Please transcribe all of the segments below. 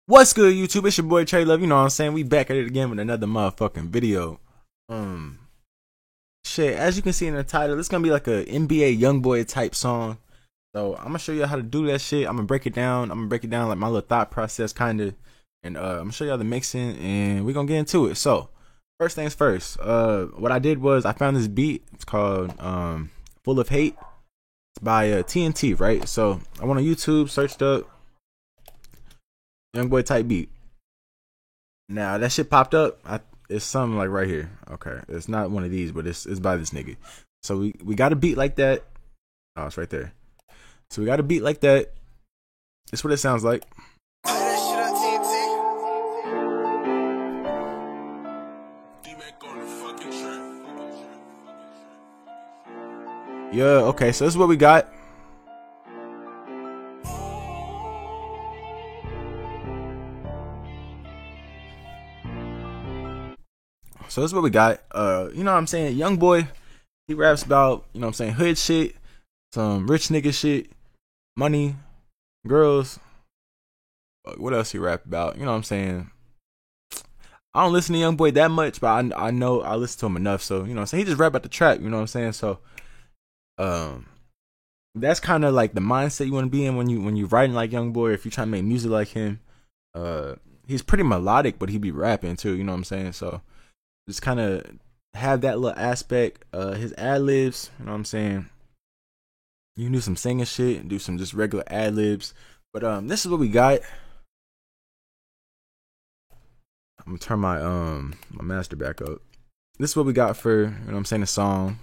What's good, YouTube? It's your boy Trey Love. You know what I'm saying? We back at it again with another motherfucking video. Um, Shit. As you can see in the title, it's gonna be like a NBA YoungBoy type song. So I'm gonna show you how to do that shit. I'm gonna break it down. I'm gonna break it down like my little thought process, kind of, and I'm gonna show y'all the mixing, and we're gonna get into it. So first things first. What I did was I found this beat. It's called "Full of Hate." It's by TNT, right? So I went on YouTube, searched up YoungBoy type beat. Now that shit popped up. It's something like right here. Okay, it's not one of these, but it's by this nigga. So we got a beat like that. Oh, it's right there. So we got a beat like that. It's what it sounds like. Yeah. Okay. So this is what we got. So this is what we got. You know what I'm saying? Young boy, he raps about, you know what I'm saying, hood shit, some rich nigga shit, money, girls. What else he rap about? You know what I'm saying? I don't listen to Young Boy that much, but I know I listen to him enough. So, you know what I'm saying? He just rap about the trap, you know what I'm saying? So that's kind of like the mindset you want to be in when you writing like Young Boy, if you trying to make music like him. He's pretty melodic, but he be rapping too, you know what I'm saying? So just kind of have that little aspect. His ad libs, you know what I'm saying? You can do some singing shit and do some just regular ad libs. But this is what we got. I'm gonna turn my my master back up. This is what we got for, you know what I'm saying, the song.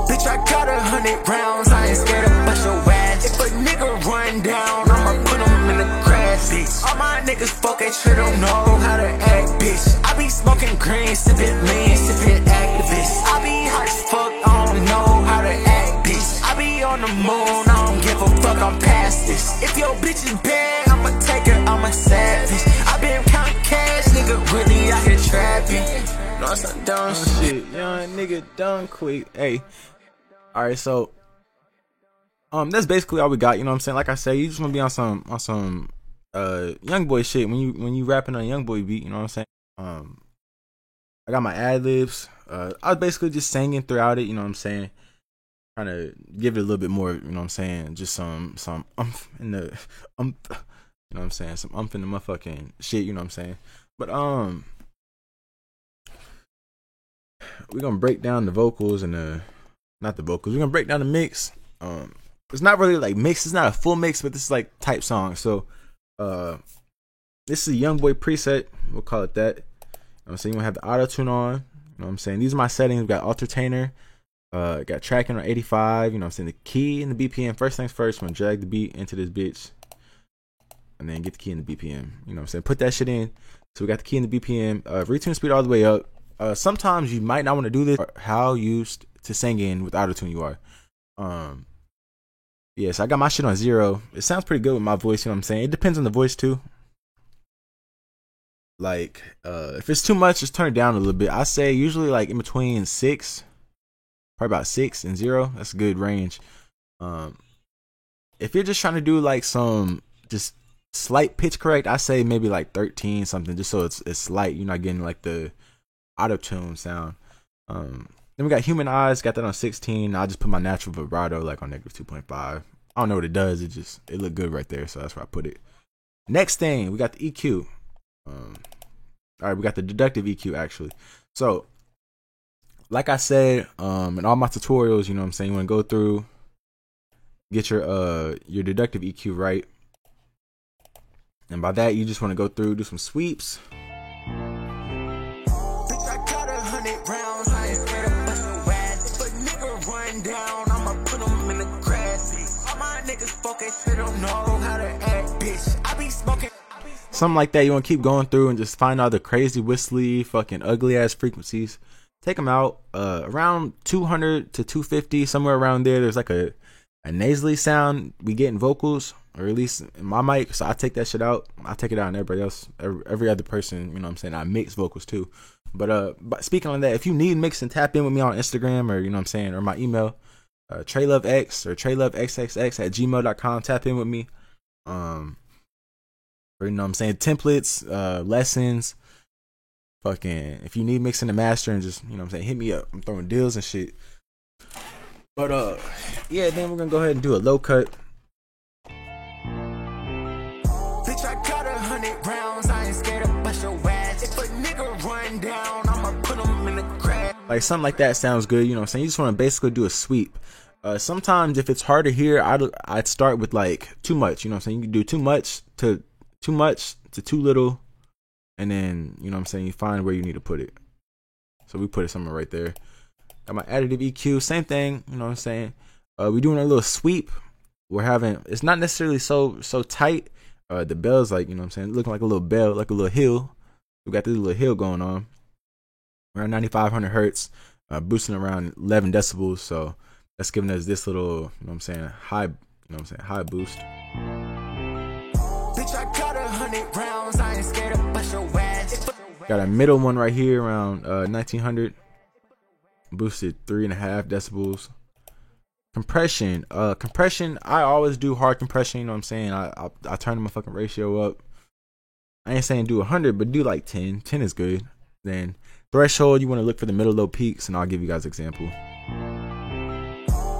Bitch, I got 100 rounds, I ain't scared to bust your ass. If a nigga run down, I'ma put him in the grass, bitch. All my niggas fuck at you, don't know how to act, bitch. I be smoking green, sippin' lean, sippin' activist. I be hot as fuck, I don't know how to act, bitch. I be on the moon, I don't give a fuck, I'm past this. If your bitch is bad, I'ma take her, I'm a savage. I been counting cash, nigga, really out here trapping. No, it's not dumb shit, young nigga done quick. Hey. Alright, so that's basically all we got, you know what I'm saying? Like I said, you just wanna be on some young boy shit when you rapping on a young boy beat, you know what I'm saying? I got my ad libs. I was basically just singing throughout it, you know what I'm saying? Trying to give it a little bit more, you know what I'm saying? Just some in the you know what I'm saying? Some in the motherfucking shit, you know what I'm saying? But we're gonna break down the vocals and not the vocals. We're gonna break down the mix. It's not really like mix. It's not a full mix, but this is like type song. So, this is a Young Boy preset. We'll call it that. So you gonna have the auto tune on. You know what I'm saying? These are my settings. We got alternator. Got tracking on 85. You know what I'm saying? The key and the BPM. First things first. I'm gonna drag the beat into this bitch, and then get the key and the BPM. You know what I'm saying? Put that shit in. So we got the key and the BPM. Retune speed all the way up. Sometimes you might not want to do this. How used to sing in with autotune you are. Yeah, so I got my shit on 0. It sounds pretty good with my voice, you know what I'm saying? It depends on the voice too. Like, if it's too much, just turn it down a little bit. I say usually like in between 6, probably about 6 and 0. That's a good range. If you're just trying to do like some just slight pitch correct, I say maybe like 13 something, just so it's slight. You're not getting like the autotune sound. Then we got Human Eyes, got that on 16. I'll just put my natural vibrato like on -2.5. I don't know what it does. It looked good right there, so that's where I put it. Next thing, we got the EQ. Alright, we got the deductive EQ actually. So, like I said, in all my tutorials, you know what I'm saying, you want to go through, get your deductive EQ right. And by that, you just want to go through, do some sweeps. Something like that. You want to keep going through and just find all the crazy, whistly, fucking ugly ass frequencies. Take them out. Around 200 to 250, somewhere around there. There's like a nasally sound we get in vocals, or at least in my mic. So I take that shit out. I take it out, and everybody else, every other person, you know what I'm saying, I mix vocals too. But speaking on that, if you need mixing, tap in with me on Instagram, or you know what I'm saying, or my email, TreyLoveX or TreyLoveXXX at gmail.com. Tap in with me. Or, you know what I'm saying, templates, lessons, fucking, if you need mixing and mastering, just, you know what I'm saying, hit me up. I'm throwing deals and shit. But yeah, then we're gonna go ahead and do a low cut. Bitch, I got 100 rounds, I ain't scared to bust your ass. If a nigga run down, I'ma put him in the crash. Like something like that sounds good, you know what I'm saying? You just want to basically do a sweep. Sometimes if it's hard to hear, I'd start with like too much, you know what I'm saying? You can do too much to too little, and then, you know what I'm saying, you find where you need to put it. So we put it somewhere right there. Got my additive EQ, same thing, you know what I'm saying? We're doing a little sweep. We're having, it's not necessarily so tight. The bell's like, you know what I'm saying, looking like a little bell, like a little hill. We got this little hill going on. Around 9,500 hertz, boosting around 11 decibels. So that's giving us this little, you know what I'm saying, high, you know what I'm saying, high boost. Bitch, I got 100 rounds, I ain't scared to bust your ass. Got a middle one right here around 1900, boosted 3.5 decibels. Compression, I always do hard compression, you know what I'm saying? I turn my fucking ratio up. I ain't saying do 100, but do like 10. 10 is good. Then threshold, you want to look for the middle low peaks, and I'll give you guys an example.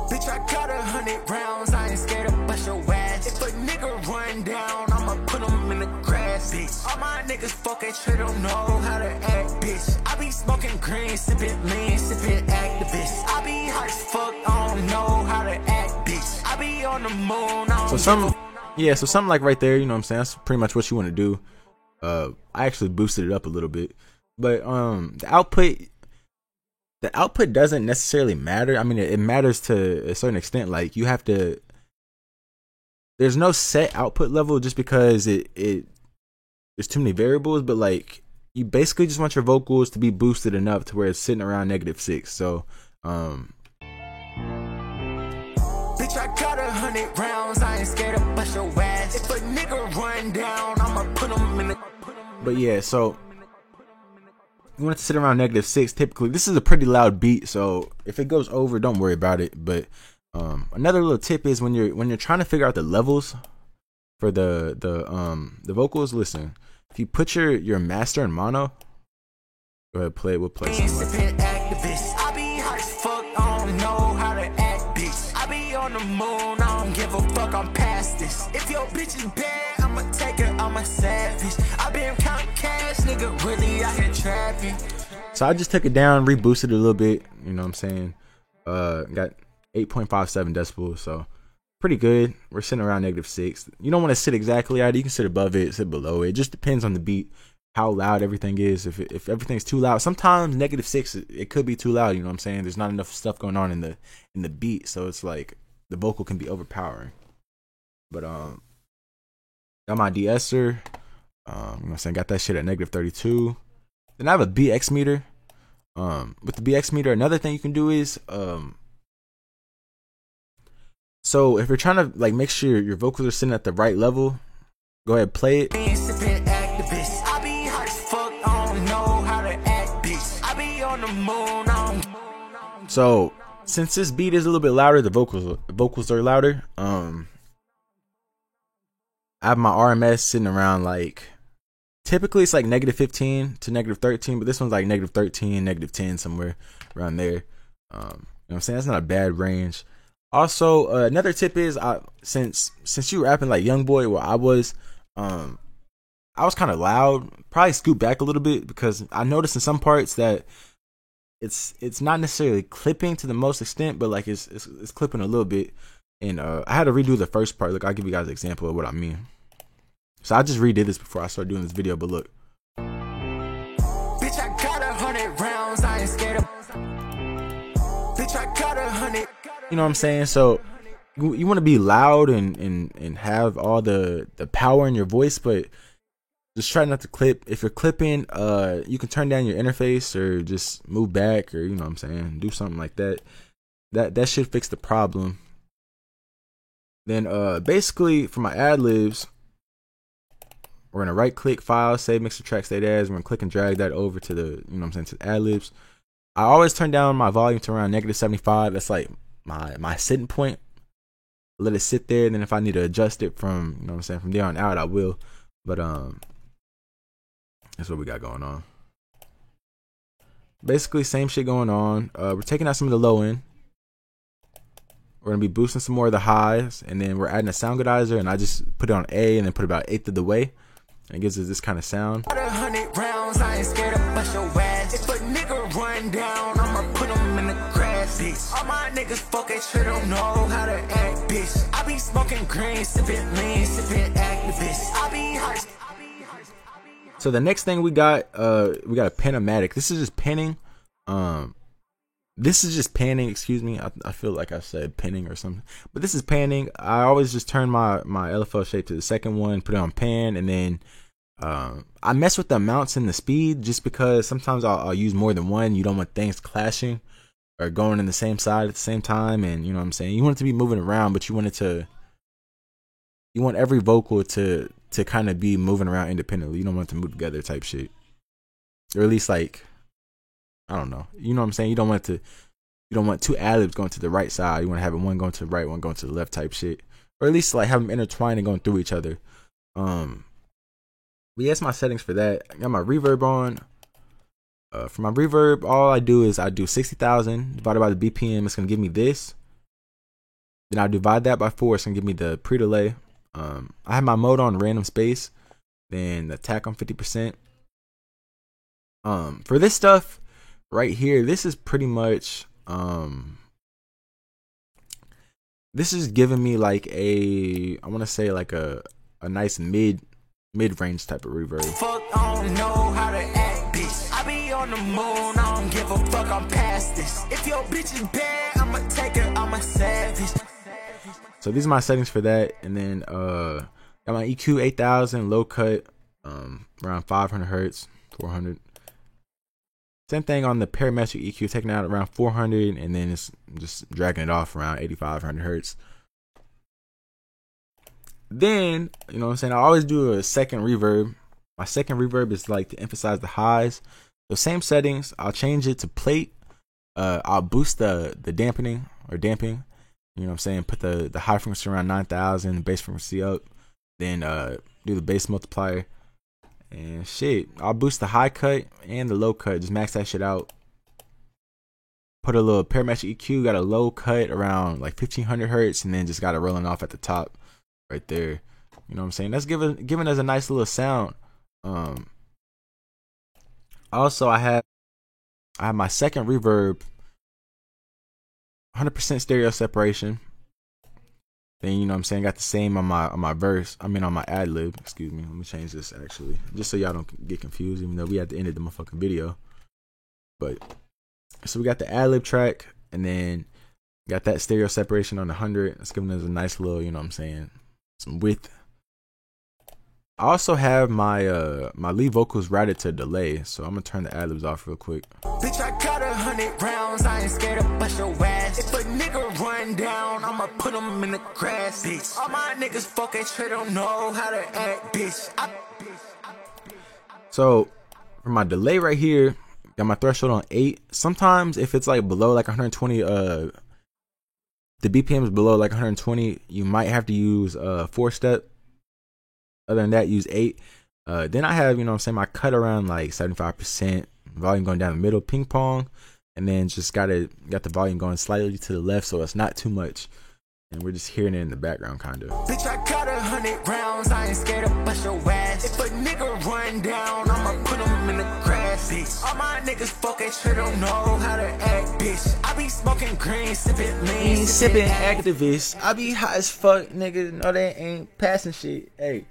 Bitch, I got 100 rounds, I ain't scared to bust your ass. If a nigga run down, I'ma put him in the grass, bitch. All my niggas fucking shit don't know how to act, bitch. I be smoking green, sipping lean, sipping activist. I be high as fuck, I don't know how to act, bitch. I be on the moon, I don't so something like right there, you know what I'm saying? That's pretty much what you want to do. I actually boosted it up a little bit, but the output doesn't necessarily matter. I mean, it matters to a certain extent. Like you have to, there's no set output level just because there's too many variables, but like you basically just want your vocals to be boosted enough to where it's sitting around -6. So bitch, I got 100 rounds, I ain't scared to bust your ass. If a nigga run down, I'ma put him in the. But yeah, so you want it to sit around -6 typically. This is a pretty loud beat, so if it goes over, don't worry about it. But another little tip is when you're trying to figure out the levels for the vocals, listen. If you put your master in mono, go ahead, play it. We'll play something. I be high as fuck, I don't know how to act, bitch. I be on the moon, I don't give a fuck, I'm past this. If your bitch is bad, I'ma take her, I'm a savage. I been counting cash, nigga, really out here trapping. So I just took it down, reboosted it a little bit, you know what I'm saying? Got 8.57 decibels, so pretty good. We're sitting around -6. You don't want to sit exactly at it. You can sit above it, sit below it. It just depends on the beat, how loud everything is. If everything's too loud, sometimes -6 it could be too loud. You know what I'm saying? There's not enough stuff going on in the beat, so it's like the vocal can be overpowering. But got my de-esser. You know what I'm saying? Got that shit at -32. Then I have a BX meter. With the BX meter, another thing you can do is so if you're trying to like make sure your vocals are sitting at the right level, go ahead, play it. So since this beat is a little bit louder, the vocals are louder. I have my RMS sitting around like, typically it's like -15 to -13, but this one's like -13, -10, somewhere around there. You know what I'm saying? That's not a bad range. Also, another tip is, since you were rapping like YoungBoy, where I was kind of loud. Probably scoot back a little bit because I noticed in some parts that it's not necessarily clipping to the most extent, but like it's clipping a little bit. And I had to redo the first part. Look, I'll give you guys an example of what I mean. So I just redid this before I started doing this video, but look. Bitch, I got 100 rounds, I ain't scared of. Bitch, I got 100. You know what I'm saying? So you want to be loud and have all the power in your voice, but just try not to clip. If you're clipping, you can turn down your interface or just move back, or you know what I'm saying, do something like that. That should fix the problem. Then basically for my ad-libs, we're gonna right click file, save mixer track state as. We're gonna click and drag that over to the, you know what I'm saying, to the ad-libs. I always turn down my volume to around -75. That's like my sitting point. Let it sit there, and then if I need to adjust it from, you know what I'm saying, from there on out, I will. But that's what we got going on. Basically, same shit going on. We're taking out some of the low end. We're gonna be boosting some more of the highs, and then we're adding a sound goodizer, and I just put it on A and then put about 1/8 of the way. And it gives us this kind of sound. 100 rounds, I ain't scared to bust your ass. If a nigga run down, I'ma put him in the grass, bitch. All my niggas fuck at you, don't know how to act, bitch. I be smoking green, sipping lean, sipping activist. I be hot. So the next thing we got a Penomatic. This is just penning. This is just panning, excuse me. I feel like I said penning or something. But this is panning. I always just turn my LFO shape to the second one, put it on pan, and then I mess with the amounts and the speed just because sometimes I'll use more than one. You don't want things clashing or going in the same side at the same time, and you know what I'm saying? You want it to be moving around, but you want every vocal to kind of be moving around independently. You don't want it to move together type shit. Or at least like, I don't know. You know what I'm saying? You don't want two ad-libs going to the right side. You want to have one going to the right, one going to the left type shit. Or at least like have them intertwined and going through each other. But yeah, that's my settings for that. I got my reverb on. For my reverb, all I do is I do 60,000 divided by the BPM. It's going to give me this. Then I divide that by 4. It's going to give me the pre-delay. I have my mode on random space. Then the attack on 50%. For this stuff right here, this is pretty much this is giving me like I want to say like a nice mid-range type of reverb. Fuck, I don't know how to act, bitch. I be on the moon, I don't give a fuck, I'm past this. If your bitch is bad, I'ma take her, I'm a savage. So these are my settings for that. And then got my EQ 8000, low cut, around 500 hertz, 400. Same thing on the parametric EQ, taking out around 400, and then it's just dragging it off around 8500 hertz. Then, you know what I'm saying, I always do a second reverb. My second reverb is like to emphasize the highs. The same settings, I'll change it to plate. I'll boost the dampening or damping. You know what I'm saying, put the high frequency around 9000, bass frequency up. Then do the bass multiplier. And shit, I'll boost the high cut and the low cut. Just max that shit out. Put a little parametric EQ, got a low cut around like 1500 hertz, and then just got it rolling off at the top right there. You know what I'm saying? That's giving us a nice little sound. Also, I have my second reverb, 100% stereo separation. Then, you know what I'm saying, got the same on my verse. I mean on my ad lib. Excuse me. Let me change this actually, just so y'all don't get confused. Even though we had to end the motherfucking video. But so we got the ad lib track, and then got that stereo separation on the 100. It's giving us a nice little, you know what I'm saying, some width. I also have my my lead vocals routed to delay, so I'm gonna turn the ad libs off real quick. Bitch, I got 100 rounds, I ain't scared to bust your ass. If a nigga run down, I'ma put him in the grass, bitch. All my niggas fuck at you, don't know how to act, bitch. So for my delay right here, got my threshold on 8. Sometimes if it's like below like 120, the BPM is below like 120, you might have to use 4-step. Other than that, use 8. Then I have, you know what I'm saying, my cut around like 75%, volume going down the middle, ping pong, and then just got the volume going slightly to the left, so it's not too much, and we're just hearing it in the background kind of. Bitch, I got 100 rounds, I ain't scared to bust your ass. If a nigga run down, I'ma put him in the grass, bitch. All my niggas fuck at you, don't know how to act, bitch. I be smoking green, sipping lean, sipping activists. I be high as fuck, niggas. No, they ain't passing shit. Hey.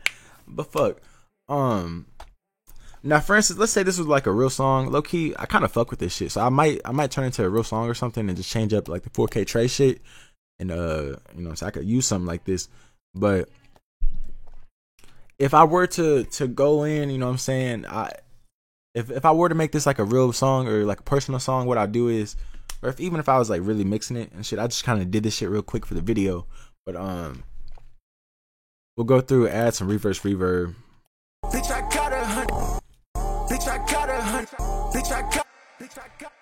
But fuck, now for instance, let's say this was like a real song. Low key, I kind of fuck with this shit, so I might turn into a real song or something and just change up like the 4K tray shit, and you know, so I could use something like this. But if I were to go in, you know what I'm saying, if I were to make this like a real song or like a personal song, what I'll do is, or even if I was like really mixing it and shit, I just kind of did this shit real quick for the video. But we'll go through, add some reverse reverb. Bitch, I got 100. Bitch, I got 100. Bitch, I got.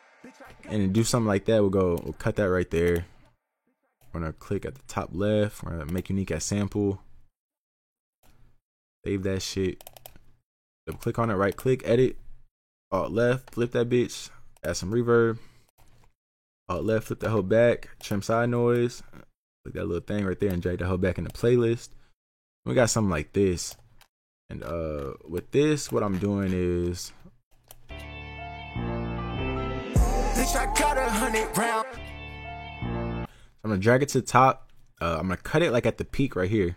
And do something like that. We'll cut that right there. We're gonna click at the top left. We're gonna make unique as sample. Save that shit. Double click on it, right click, edit, alt left, flip that bitch, add some reverb, alt left, flip that whole back, trim side noise, click that little thing right there and drag the whole back in the playlist. We got something like this. And with this, what I'm doing is Bitch, I got 100 rounds. I'm gonna drag it to the top. I'm gonna cut it like at the peak right here.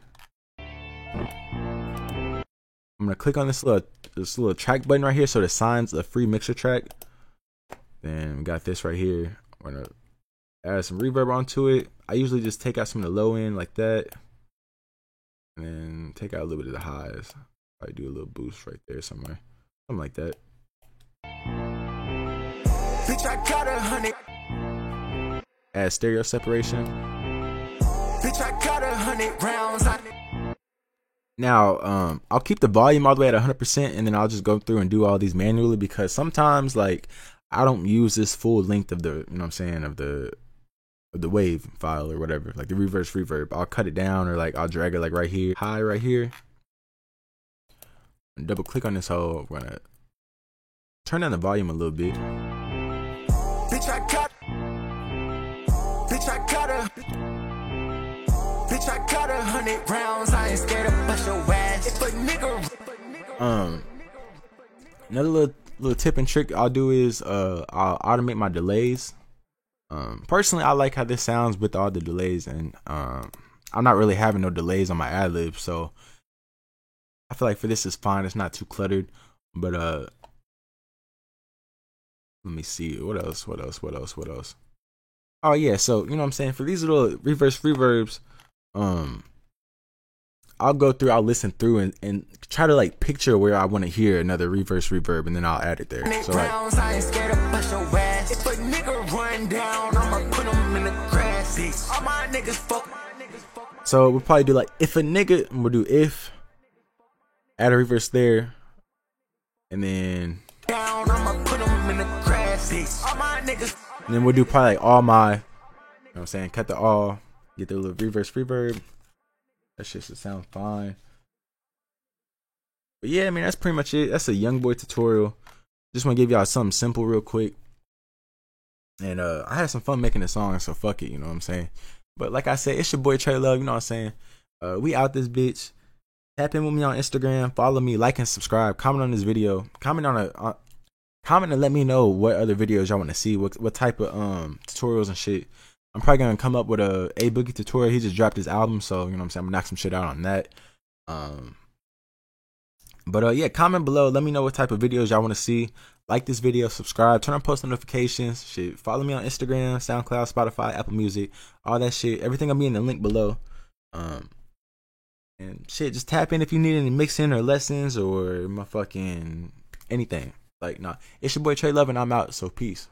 I'm gonna click on this little track button right here, so the signs a free mixer track. Then we got this right here. We're gonna add some reverb onto it. I usually just take out some of the low end like that, and then take out a little bit of the highs. Probably do a little boost right there somewhere, something like that. Bitch, I got 100. Add stereo separation. Bitch, I got 100 rounds. Now, I'll keep the volume all the way at 100%, and then I'll just go through and do all these manually, because sometimes, like, I don't use this full length of the, you know what I'm saying, of the wave file or whatever, like the reverse reverb. I'll cut it down, or like I'll drag it like right here, high right here, and double click on this hole. We're gonna turn down the volume a little bit. Bitch, I got. Bitch, I got a. Bitch, I got 100 rounds. I ain't scared to bust your ass. If a nigga. Another little tip and trick I'll do is I'll automate my delays. Personally, I like how this sounds with all the delays, and I'm not really having no delays on my ad lib, so I feel like for this is fine. It's not too cluttered. But let me see what else. Oh yeah, so you know what I'm saying, for these little reverse reverbs, I'll go through, I'll listen through and try to like picture where I want to hear another reverse reverb, and then I'll add it there. So like, I ain't scared to bust your ass. If a nigga run down, I'ma put him in the grass. All my niggas fuck. So we'll probably do like if a nigga, we'll do if, add a reverse there, and then down, I'ma put him in the grass. All my niggas. And then we'll do probably like all my, you know what I'm saying, cut the all, get the little reverse reverb. That shit should sound fine. But yeah, I mean, that's pretty much it. That's a YoungBoy tutorial. Just want to give y'all something simple real quick. And I had some fun making the song, so fuck it, you know what I'm saying. But like I said, it's your boy Trey Love, you know what I'm saying. We out this bitch. Tap in with me on Instagram, follow me, like and subscribe, comment on this video, comment and let me know what other videos y'all want to see, what type of tutorials and shit. I'm probably gonna come up with a Boogie tutorial. He just dropped his album, so you know what I'm saying, I'm gonna knock some shit out on that. But yeah, comment below, let me know what type of videos y'all want to see. Like this video, subscribe, turn on post notifications, shit. Follow me on Instagram, SoundCloud, Spotify, Apple Music, all that shit. Everything will be in the link below. And shit, just tap in if you need any mixing or lessons or my fucking anything. Like, nah, it's your boy Trey Love, and I'm out. So peace.